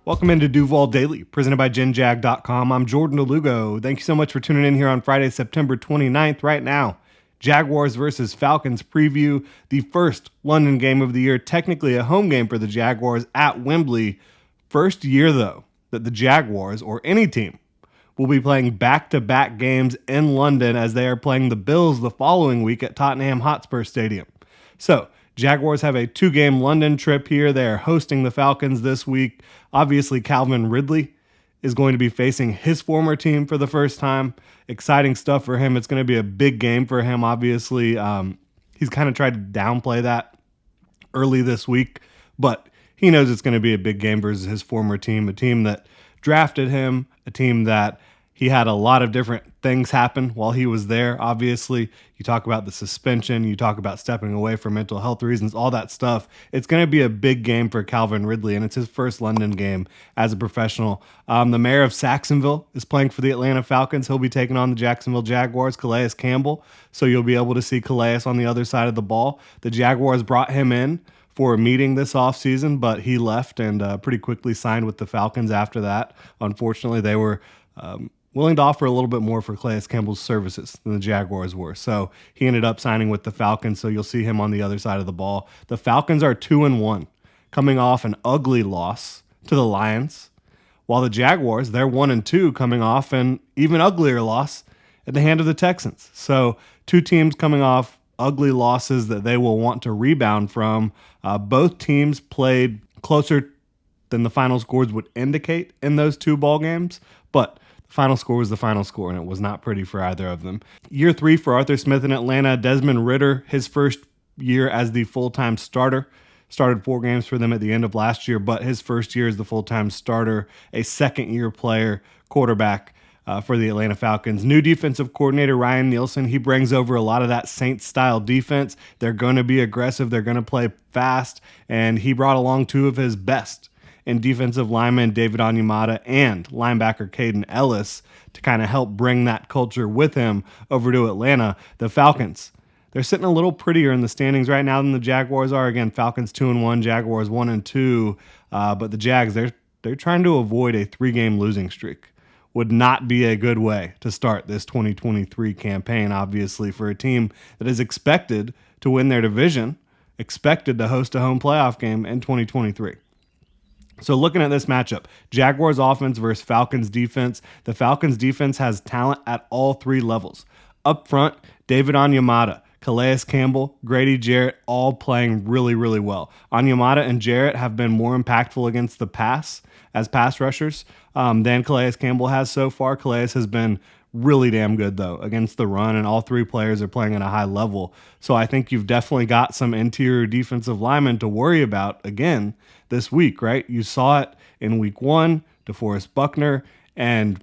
Welcome into Duval Daily, presented by GenJag.com. I'm Jordan Lugo. Thank you so much for tuning in here on Friday, September 29th. Right now, Jaguars versus Falcons preview, the first London game of the year, technically a home game for the Jaguars at Wembley. First year, though, that the Jaguars, or any team, will be playing back-to-back games in London as they are playing the Bills the following week at Tottenham Hotspur Stadium. So, Jaguars have a 2-game London trip here. They are hosting the Falcons this week. Obviously, Calvin Ridley is going to be facing his former team for the first time. Exciting stuff for him. It's going to be a big game for him, obviously. He's kind of tried to downplay that early this week, but he knows it's going to be a big game versus his former team, a team that drafted him, a team that he had a lot of different things happen while he was there. Obviously, you talk about the suspension, you talk about stepping away for mental health reasons, all that stuff. It's going to be a big game for Calvin Ridley, and it's his first London game as a professional. The mayor of Saxonville is playing for the Atlanta Falcons. He'll be taking on the Jacksonville Jaguars, Calais Campbell. So you'll be able to see Calais on the other side of the ball. The Jaguars brought him in for a meeting this offseason, but he left and pretty quickly signed with the Falcons after that. Unfortunately, they were willing to offer a little bit more for Calais Campbell's services than the Jaguars were. So he ended up signing with the Falcons, so you'll see him on the other side of the ball. The Falcons are 2-1, coming off an ugly loss to the Lions, while the Jaguars, they're 1-2, coming off an even uglier loss at the hand of the Texans. So two teams coming off ugly losses that they will want to rebound from. Both teams played closer than the final scores would indicate in those two ball games, but final score was the final score, and it was not pretty for either of them. Year 3 for Arthur Smith in Atlanta. Desmond Ridder, his first year as the full-time starter. Started 4 games for them at the end of last year, but his first year as the full-time starter, a second-year player, quarterback for the Atlanta Falcons. New defensive coordinator Ryan Nielsen. He brings over a lot of that Saints-style defense. They're going to be aggressive. They're going to play fast, and he brought along 2 of his best and defensive lineman David Onyemata and linebacker Caden Ellis to kind of help bring that culture with him over to Atlanta. The Falcons, they're sitting a little prettier in the standings right now than the Jaguars are. Again, Falcons 2-1, Jaguars 1-2. But the Jags, they're trying to avoid a 3-game losing streak. Would not be a good way to start this 2023 campaign, obviously, for a team that is expected to win their division, expected to host a home playoff game in 2023. So looking at this matchup, Jaguars offense versus Falcons defense. The Falcons defense has talent at all 3 levels. Up front, David Onyemata, Calais Campbell, Grady Jarrett, all playing really, really well. Onyemata and Jarrett have been more impactful against the pass as pass rushers than Calais Campbell has so far. Calais has been really damn good, though, against the run, and all 3 players are playing at a high level. So I think you've definitely got some interior defensive linemen to worry about again this week, right? You saw it in week 1, DeForest Buckner and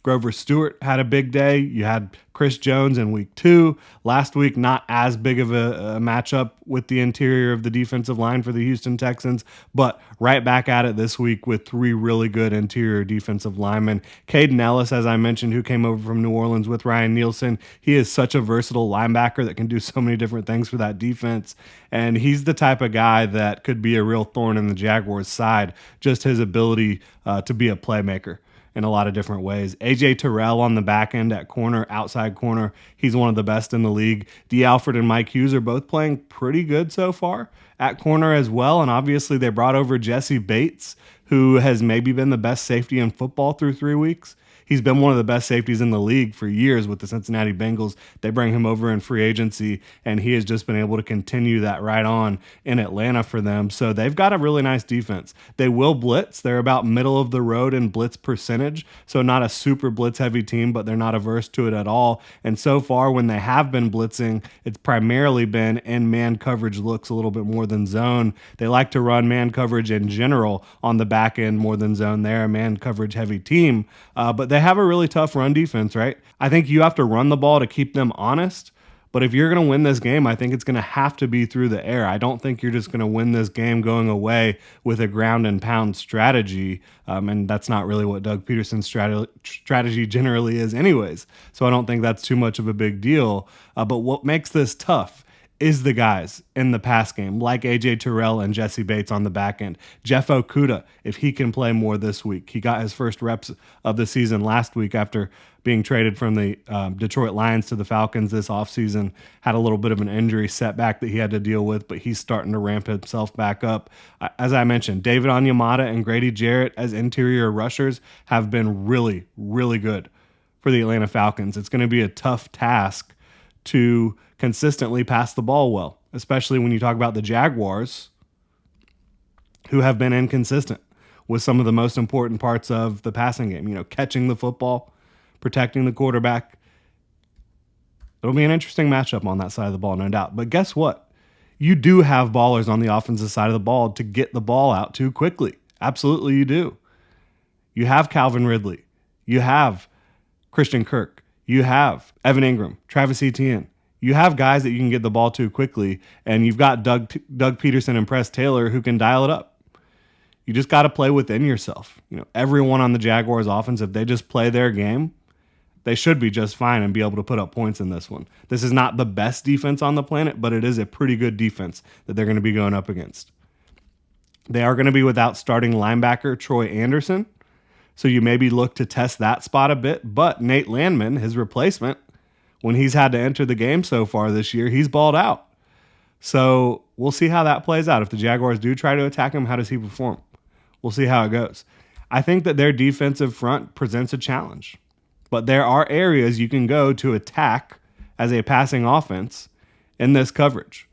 Grover Stewart had a big day. You had Chris Jones in week 2. Last week, not as big of a matchup with the interior of the defensive line for the Houston Texans, but right back at it this week with 3 really good interior defensive linemen. Caden Ellis, as I mentioned, who came over from New Orleans with Ryan Nielsen. He is such a versatile linebacker that can do so many different things for that defense, and he's the type of guy that could be a real thorn in the Jaguars' side, just his ability to be a playmaker in a lot of different ways. A.J. Terrell on the back end at corner, outside corner. He's one of the best in the league. D. Alford and Mike Hughes are both playing pretty good so far at corner as well. And obviously they brought over Jesse Bates, who has maybe been the best safety in football through 3 weeks. He's been one of the best safeties in the league for years with the Cincinnati Bengals. They bring him over in free agency, and he has just been able to continue that right on in Atlanta for them. So they've got a really nice defense. They will blitz. They're about middle of the road in blitz percentage, so not a super blitz-heavy team, but they're not averse to it at all. And so far, when they have been blitzing, it's primarily been in man coverage looks a little bit more than zone. They like to run man coverage in general on the back end more than zone. They're a man coverage-heavy team, but they have a really tough run defense, right? I think you have to run the ball to keep them honest, but if you're going to win this game, I think it's going to have to be through the air. I don't think you're just going to win this game going away with a ground and pound strategy, and that's not really what Doug Peterson's strategy generally is anyways, so I don't think that's too much of a big deal. But what makes this tough is the guys in the pass game, like A.J. Terrell and Jesse Bates on the back end. Jeff Okudah, if he can play more this week. He got his first reps of the season last week after being traded from the Detroit Lions to the Falcons this offseason. Had a little bit of an injury setback that he had to deal with, but he's starting to ramp himself back up. As I mentioned, David Onyemata and Grady Jarrett as interior rushers have been really, really good for the Atlanta Falcons. It's going to be a tough task to consistently pass the ball well, especially when you talk about the Jaguars, who have been inconsistent with some of the most important parts of the passing game. You know, catching the football, protecting the quarterback. It'll be an interesting matchup on that side of the ball, no doubt. But guess what? You do have ballers on the offensive side of the ball to get the ball out too quickly. Absolutely you do. You have Calvin Ridley. You have Christian Kirk. You have Evan Ingram, Travis Etienne. You have guys that you can get the ball to quickly, and you've got Doug Peterson and Press Taylor who can dial it up. You just got to play within yourself. You know, everyone on the Jaguars offense, if they just play their game, they should be just fine and be able to put up points in this one. This is not the best defense on the planet, but it is a pretty good defense that they're going to be going up against. They are going to be without starting linebacker Troy Anderson, so you maybe look to test that spot a bit, but Nate Landman, his replacement, when he's had to enter the game so far this year, he's balled out. So we'll see how that plays out. If the Jaguars do try to attack him, how does he perform? We'll see how it goes. I think that their defensive front presents a challenge, but there are areas you can go to attack as a passing offense in this coverage.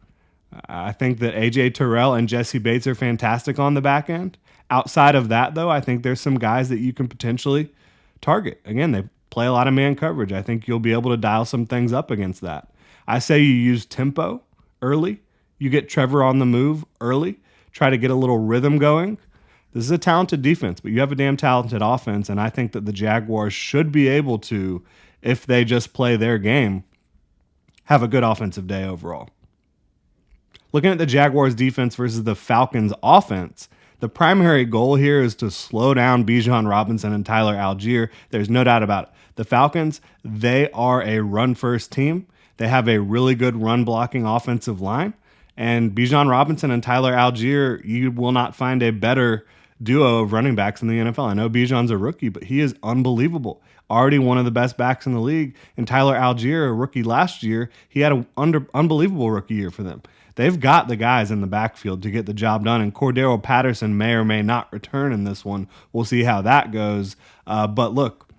I think that A.J. Terrell and Jesse Bates are fantastic on the back end. Outside of that, though, I think there's some guys that you can potentially target. Again, they play a lot of man coverage. I think you'll be able to dial some things up against that. I say you use tempo early. You get Trevor on the move early. Try to get a little rhythm going. This is a talented defense, but you have a damn talented offense, and I think that the Jaguars should be able to, if they just play their game, have a good offensive day overall. Looking at the Jaguars defense versus the Falcons offense, the primary goal here is to slow down Bijan Robinson and Tyler Algier. There's no doubt about it. The Falcons, they are a run-first team. They have a really good run-blocking offensive line. And Bijan Robinson and Tyler Algier, you will not find a better duo of running backs in the NFL. I know Bijan's a rookie, but he is unbelievable. Already one of the best backs in the league. And Tyler Algier, a rookie last year, he had an unbelievable rookie year for them. They've got the guys in the backfield to get the job done, and Cordero Patterson may or may not return in this one. We'll see how that goes. But look,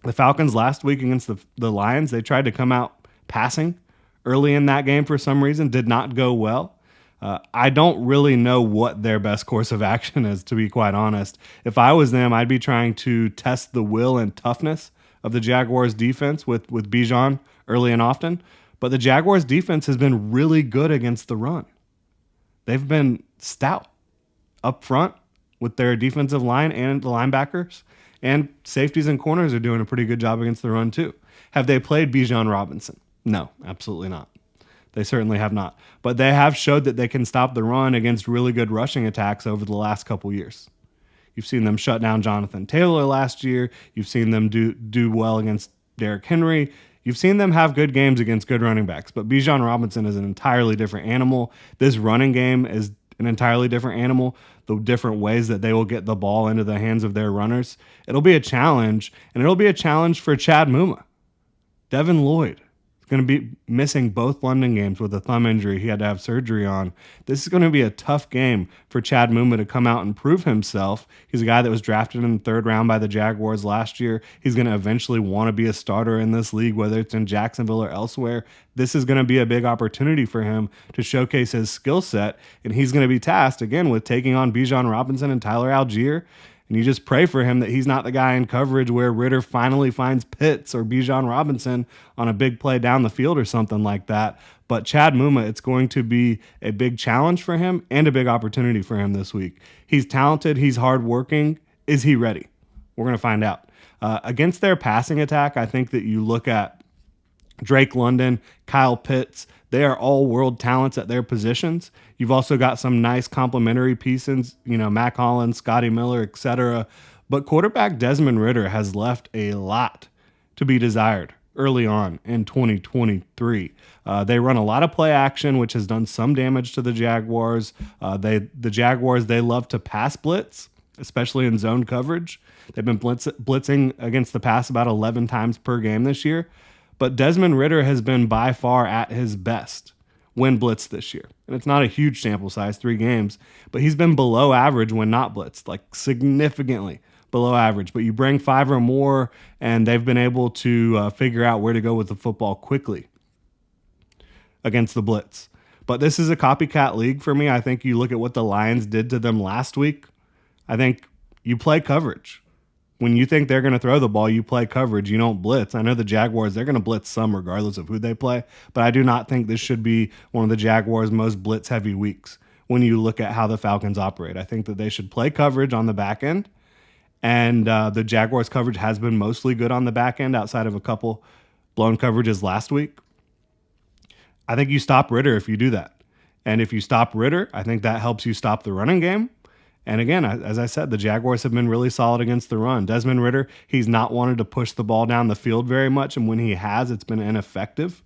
the Falcons last week against the Lions, they tried to come out passing early in that game for some reason, did not go well. I don't really know what their best course of action is, to be quite honest. If I was them, I'd be trying to test the will and toughness of the Jaguars defense with Bijan early and often. But the Jaguars defense has been really good against the run. They've been stout up front with their defensive line and the linebackers, and safeties and corners are doing a pretty good job against the run too. Have they played Bijan Robinson? No, absolutely not. They certainly have not. But they have showed that they can stop the run against really good rushing attacks over the last couple years. You've seen them shut down Jonathan Taylor last year. You've seen them do well against Derrick Henry. You've seen them have good games against good running backs. But Bijan Robinson is an entirely different animal. This running game is an entirely different animal. The different ways that they will get the ball into the hands of their runners. It'll be a challenge, and it'll be a challenge for Chad Muma. Devin Lloyd going to be missing both London games with a thumb injury he had to have surgery on. This is going to be a tough game for Chad Muma to come out and prove himself. He's a guy that was drafted in the third round by the Jaguars last year. He's going to eventually want to be a starter in this league, whether it's in Jacksonville or elsewhere. This is going to be a big opportunity for him to showcase his skill set, and he's going to be tasked, again, with taking on Bijan Robinson and Tyler Algier. And you just pray for him that he's not the guy in coverage where Ritter finally finds Pitts or Bijan Robinson on a big play down the field or something like that. But Chad Muma, it's going to be a big challenge for him and a big opportunity for him this week. He's talented. He's hardworking. Is he ready? We're going to find out. Against their passing attack, I think that you look at Drake London, Kyle Pitts. They are all world talents at their positions. You've also got some nice complementary pieces, Mac Hollins, Scotty Miller, etc. But quarterback Desmond Ritter has left a lot to be desired early on in 2023. They run a lot of play action, which has done some damage to the Jaguars. The Jaguars, they love to pass blitz, especially in zone coverage. They've been blitzing against the pass about 11 times per game this year. But Desmond Ridder has been by far at his best when blitzed this year. And it's not a huge sample size, 3 games, but he's been below average when not blitzed, like significantly below average. But you bring 5 or more, and they've been able to figure out where to go with the football quickly against the blitz. But this is a copycat league for me. I think you look at what the Lions did to them last week. I think you play coverage. When you think they're going to throw the ball, you play coverage. You don't blitz. I know the Jaguars, they're going to blitz some regardless of who they play, but I do not think this should be one of the Jaguars' most blitz-heavy weeks when you look at how the Falcons operate. I think that they should play coverage on the back end, and the Jaguars' coverage has been mostly good on the back end outside of a couple blown coverages last week. I think you stop Ridder if you do that. And if you stop Ridder, I think that helps you stop the running game. And again, as I said, the Jaguars have been really solid against the run. Desmond Ridder, he's not wanted to push the ball down the field very much, and when he has, it's been ineffective.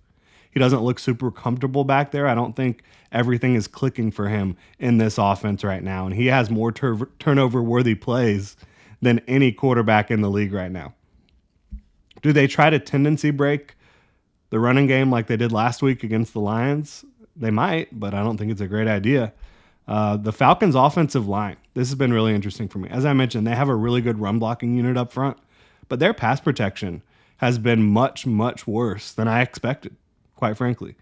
He doesn't look super comfortable back there. I don't think everything is clicking for him in this offense right now, and he has more turnover-worthy plays than any quarterback in the league right now. Do they try to tendency break the running game like they did last week against the Lions? They might, but I don't think it's a great idea. The Falcons' offensive line, this has been really interesting for me. As I mentioned, they have a really good run blocking unit up front, but their pass protection has been much, much worse than I expected, quite frankly.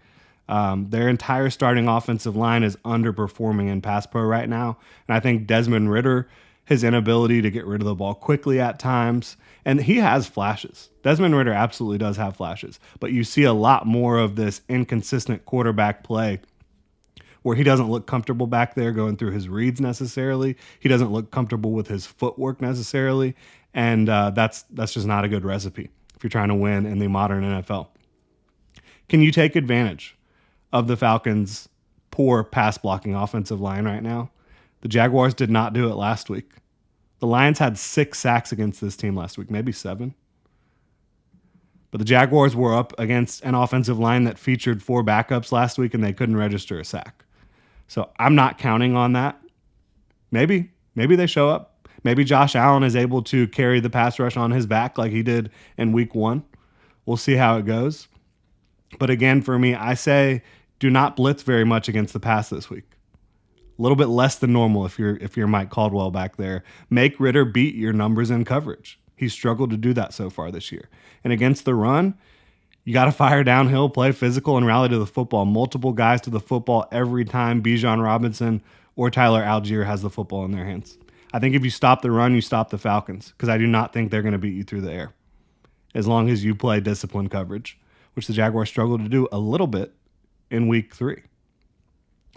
Their entire starting offensive line is underperforming in pass pro right now, and I think Desmond Ridder, his inability to get rid of the ball quickly at times, and he has flashes. Desmond Ridder absolutely does have flashes, but you see a lot more of this inconsistent quarterback play where he doesn't look comfortable back there going through his reads necessarily. He doesn't look comfortable with his footwork necessarily, and that's just not a good recipe if you're trying to win in the modern NFL. Can you take advantage of the Falcons' poor pass blocking offensive line right now? The Jaguars did not do it last week. The Lions had 6 sacks against this team last week, maybe 7. But the Jaguars were up against an offensive line that featured 4 backups last week, and they couldn't register a sack. So I'm not counting on that. Maybe they show up. Maybe Josh Allen is able to carry the pass rush on his back like he did in week 1. We'll see how it goes. But again, for me, I say do not blitz very much against the pass this week. A little bit less than normal if you're Mike Caldwell back there. Make Ridder beat your numbers in coverage. He's struggled to do that so far this year. And against the run, you got to fire downhill, play physical, and rally to the football. Multiple guys to the football every time Bijan Robinson or Tyler Algier has the football in their hands. I think if you stop the run, you stop the Falcons, because I do not think they're going to beat you through the air as long as you play disciplined coverage, which the Jaguars struggled to do a little bit in week 3.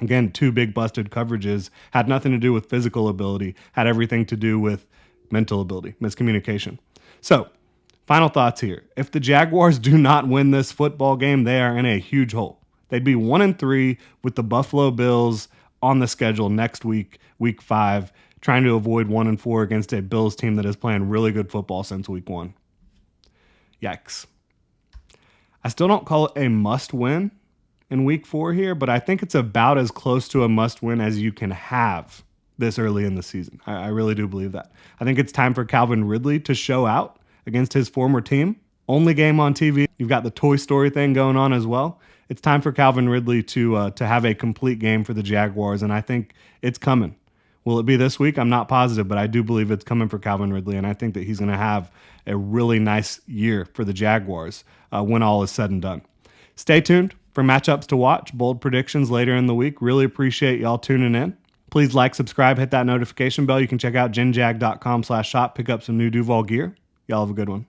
Again, 2 big busted coverages had nothing to do with physical ability, had everything to do with mental ability, miscommunication. So, final thoughts here. If the Jaguars do not win this football game, they are in a huge hole. They'd be 1-3 with the Buffalo Bills on the schedule next week, week 5, trying to avoid 1-4 against a Bills team that is playing really good football since week 1. Yikes. I still don't call it a must-win in week 4 here, but I think it's about as close to a must-win as you can have this early in the season. I really do believe that. I think it's time for Calvin Ridley to show out against his former team. Only game on TV. You've got the Toy Story thing going on as well. It's time for Calvin Ridley to have a complete game for the Jaguars, and I think it's coming. Will it be this week? I'm not positive, but I do believe it's coming for Calvin Ridley, and I think that he's going to have a really nice year for the Jaguars when all is said and done. Stay tuned for matchups to watch, bold predictions later in the week. Really appreciate y'all tuning in. Please like, subscribe, hit that notification bell. You can check out genjag.com/shop, pick up some new Duval gear. Y'all have a good one.